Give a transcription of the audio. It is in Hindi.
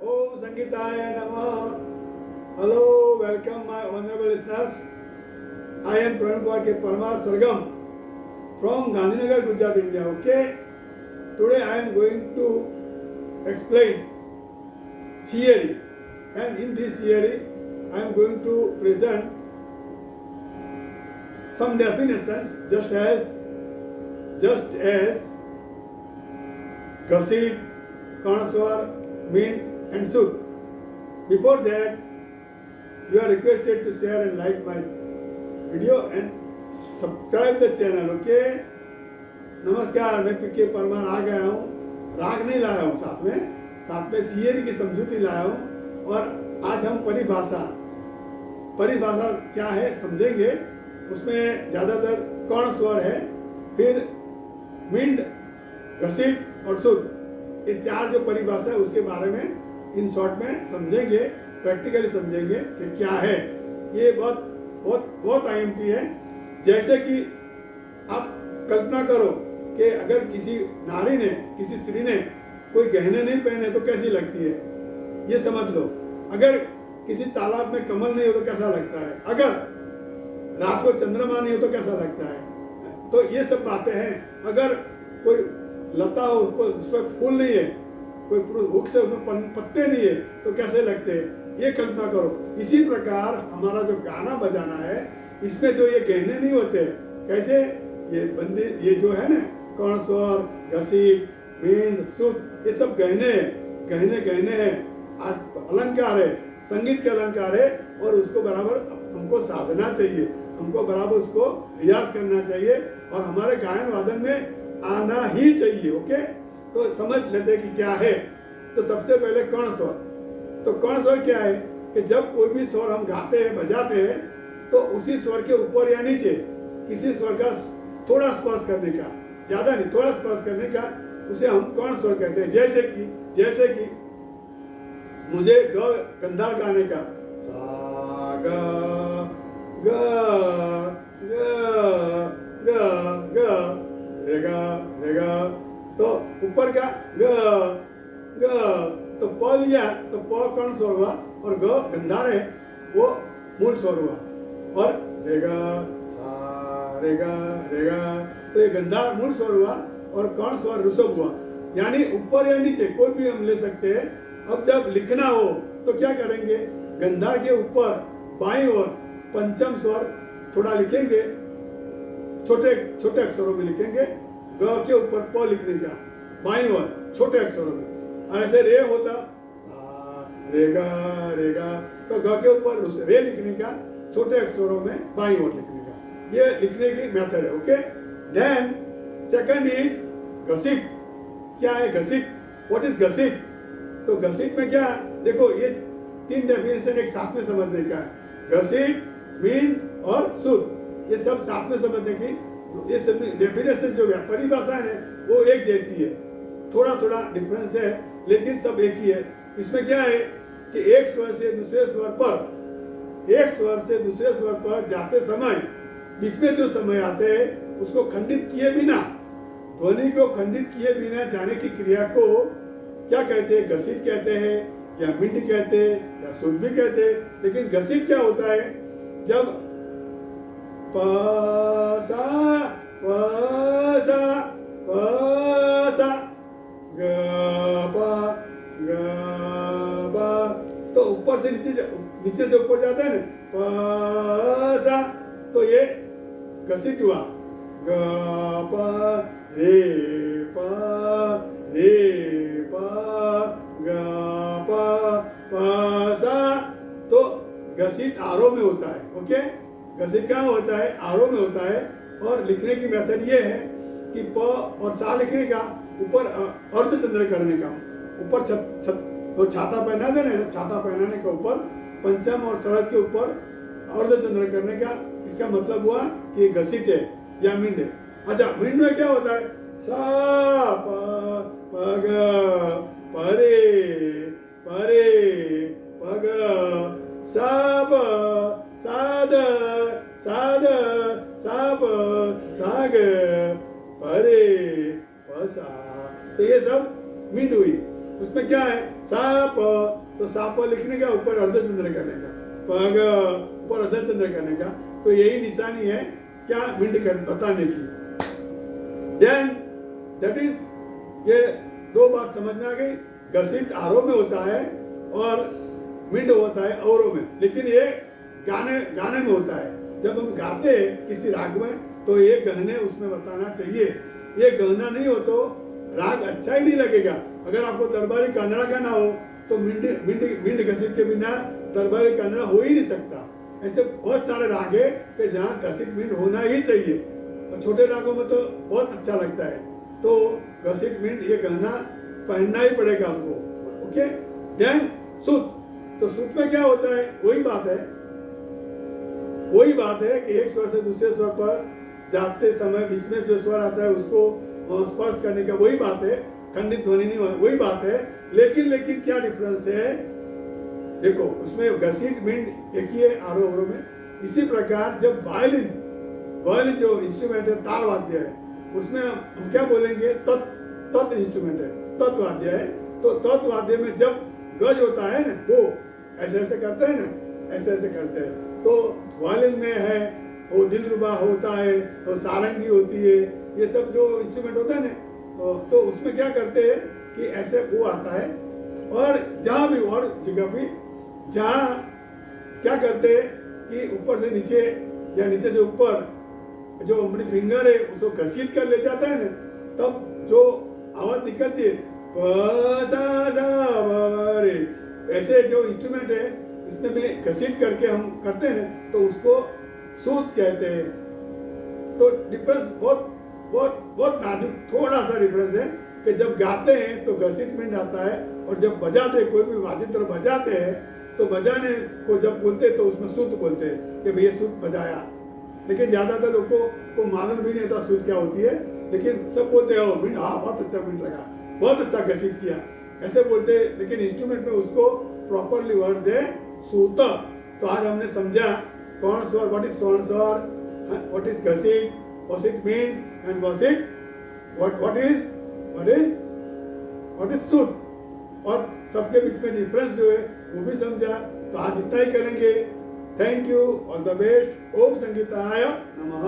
Om Sangitaya Namah. Hello, welcome my honorable listeners. I am Pravan Kumar K. Parmar Sargam from Gandhinagar, Gujarat, India. Okay. Today I am going to explain theory, and in this theory I am going to present some definitions, just as Ghasit, Karnaswar, Mint and Sud. Before that, you are requested to share and like my video and subscribe the channel. Okay. नमस्कार, मैं पीके परमार आ गया हूँ. राग नहीं लाया हूँ साथ में थियरी की समझूती लाया हूँ. और आज हम परिभाषा क्या है समझेंगे. उसमें ज़्यादातर कर्ण स्वर है, फिर मिंड, घसीट और शुद्ध, ये चार जो परिभाषा है उसके बारे में इन शॉर्ट में समझेंगे, प्रैक्टिकली समझेंगे कि क्या है. ये बहुत आईएमपी है. जैसे कि आप कल्पना करो कि अगर किसी नारी ने, किसी स्त्री ने कोई गहने नहीं पहने तो कैसी लगती है, ये समझ लो. अगर किसी तालाब में कमल नहीं हो तो कैसा लगता है, अगर रात को चंद्रमा नहीं हो तो कैसा लगता है. तो ये सब बातें हैं. अगर कोई लता हो, उस पर फूल नहीं है, कोई वृक्ष से उसमें पत्ते नहीं है तो कैसे लगते हैं, ये कल्पना करो. इसी प्रकार हमारा जो गाना बजाना है, इसमें जो ये गहने नहीं होते, कैसे ये जो है ना, कर्ण स्वर, घसीट, मींड, शुद्ध, ये सब गहने हैं, अलंकार है, संगीत के अलंकार है. और उसको बराबर हमको साधना चाहिए, हमको बराबर उसको रियाज करना चाहिए और हमारे गायन वादन में आना ही चाहिए. ओके. तो समझ लेते कि क्या है. तो सबसे पहले कर्ण स्वर. तो कर्ण स्वर क्या है कि जब कोई भी स्वर हम गाते हैं, बजाते हैं, तो उसी स्वर के ऊपर या नीचे किसी स्वर का थोड़ा स्पर्श करने का, ज्यादा नहीं, थोड़ा स्पर्श करने का, उसे हम कर्ण स्वर कहते हैं. जैसे कि मुझे गंधार गाने का सा गा गा गा गा गा रे गा, तो ऊपर का ग तो प लिया तो प कर्ण स्वर हुआ और ग गंधार है, वो मूल स्वर हुआ. और रेगा सा रेगा तो ये गंधार मूल स्वर हुआ और कर्ण स्वर ऋषभ हुआ. यानी ऊपर या नीचे कोई भी हम ले सकते हैं. अब जब लिखना हो तो क्या करेंगे, गंधार के ऊपर बाईं ओर पंचम स्वर थोड़ा लिखेंगे, छोटे अक्षरों में लिखेंगे. ग के ऊपर प लिखने का बाईं ओर छोटे अक्षरों में. और ऐसे रे होता रेगा, तो ग के ऊपर रे लिखने का छोटे अक्षरों में बाईं ओर लिखने का. ये लिखने की मेथड है. ओके. देन सेकंड इज घसीट. क्या है घसीट? व्हाट इज घसीट? तो घसीट में क्या, देखो ये तीन डेफिनेशन एक साथ में समझने का है. घसीट, मींड और शुद्ध, ये सब साथ में समझने की. ये सब डेफिनेशन जो है, परिभाषा है, वो एक जैसी है. थोड़ा डिफरेंस है लेकिन सब एक ही है. इसमें क्या है कि एक स्वर से दूसरे स्वर पर जाते समय बीच में जो समय आते हैं उसको खंडित किए बिना, ध्वनि को खंडित किए बिना जाने की क्रिया को क्या कहते हैं, घसीट कहते हैं, या मिंड कहते हैं, या शुद्ध भी कहते हैं. लेकिन घसीट क्या होता है, जब पासा गा तो ऊपर से नीचे से ऊपर जाता है ना, पासा, तो ये घसीट हुआ. ग रे पा ग सा, तो घसीट आरोह में होता है. ओके. घसीट कहाँ होता है, आरोह में होता है. और लिखने की मेथड ये है कि प और सा लिखने का, ऊपर अर्धचंद्र करने का, ऊपर तो छाता पहना देना, छाता पहनाने के ऊपर पंचम और सरद के ऊपर अर्धचंद्र करने का. इसका मतलब हुआ कि घसीट है या मिंड है. अच्छा, मिंड में क्या होता है, सा प ग परे पग सा प साद सा प सा ग परे पसा. तो ये सब मिंड हुई. उसमें क्या है, सा तो सा प लिखने का, ऊपर अर्धचंद्र करने का, पग ऊपर अर्धचंद्र करने का। तो यही निशानी है क्या, विंड कर बताने की। देन दैट इज, ये दो बात समझ में आ गई। घसीट आरोह में होता है और विंड होता है अवरोह में, लेकिन ये गाने में होता है। जब हम गाते हैं किसी राग में तो ये गहने उसमें बताना चाहिए। ये गहना नहीं हो तो राग अच्छा ही नहीं लगेगा। अगर आपको दरबारी कानड़ा गाना हो तो विंड घसीट के बिना दरबारी कानड़ा हो ही नहीं सकता। ऐसे बहुत सारे राग है कि जहाँ घसीट विंड होना ही चाहिए, और छोटे रागों में तो बहुत अच्छा लगता है। तो घसीट विंड ये गहना पहनना ही पड़ेगा हमको। ओके, देन सुत। तो सुत में क्या होता है, वही बात है कि एक स्वर से दूसरे स्वर पर जाते समय बीच में जो स्वर आता है उसको स्पर्श करने का, वही बात है। खंडित ध्वनि नहीं, वही बात है। लेकिन क्या डिफरेंस है, देखो उसमें घसीट विंड एक ही है आरोह अवरोह में। इसी प्रकार जब वायलिन जो इंस्ट्रूमेंट है, तार वाद्य है, उसमें हम क्या बोलेंगे, तत् इंस्ट्रूमेंट है, तत् वाद्य है। तो तत् वाद्य में जब गज होता है ना, वो ऐसे करते हैं ना, ऐसे करते हैं। तो वायलिन में है वो दिलरुबा होता है, तो सारंगी होती है, ये सब जो इंस्ट्रूमेंट होता है ना, तो उसमें क्या करते हैं कि ऐसे वो आता है। और जहाँ भी और जगह भी जहाँ क्या करते हैं कि ऊपर से नीचे या नीचे से ऊपर जो अपनी फिंगर है उसको घसीट कर ले जाता है ना, तब जो आवाज निकलती है ऐसे जो इंस्ट्रूमेंट है इसमें भी घसीट करके हम करते हैं ना, तो उसको सूत कहते हैं। तो डिफरेंस बहुत नाजुक थोड़ा सा डिफरेंस है कि जब गाते हैं तो घसीट विंड आता है, और जब बजाते हैं, कोई भी वाजित्र बजाते हैं तो बजाने को जब बोलते हैं तो उसमें सूत बोलते हैं कि भैया सूत बजाया। लेकिन ज्यादातर लोगों को मालूम भी नहीं था सूत क्या होती है, लेकिन सब बोलते हो विंड, हाँ बहुत अच्छा विंड लगा, बहुत अच्छा घसीट किया, ऐसे बोलते। लेकिन इंस्ट्रूमेंट में उसको प्रॉपरली वर्ड है सूत। तो आज हमने समझा कौन स्वर, व्हाट इज स्वर्ण स्वर, व्हाट इज घसीट, what is wind and what is सूत, और सबके बीच में डिफरेंस जो है वो भी समझा। तो आज इतना ही करेंगे। Thank you, all the best. ओम संगीताय नमः।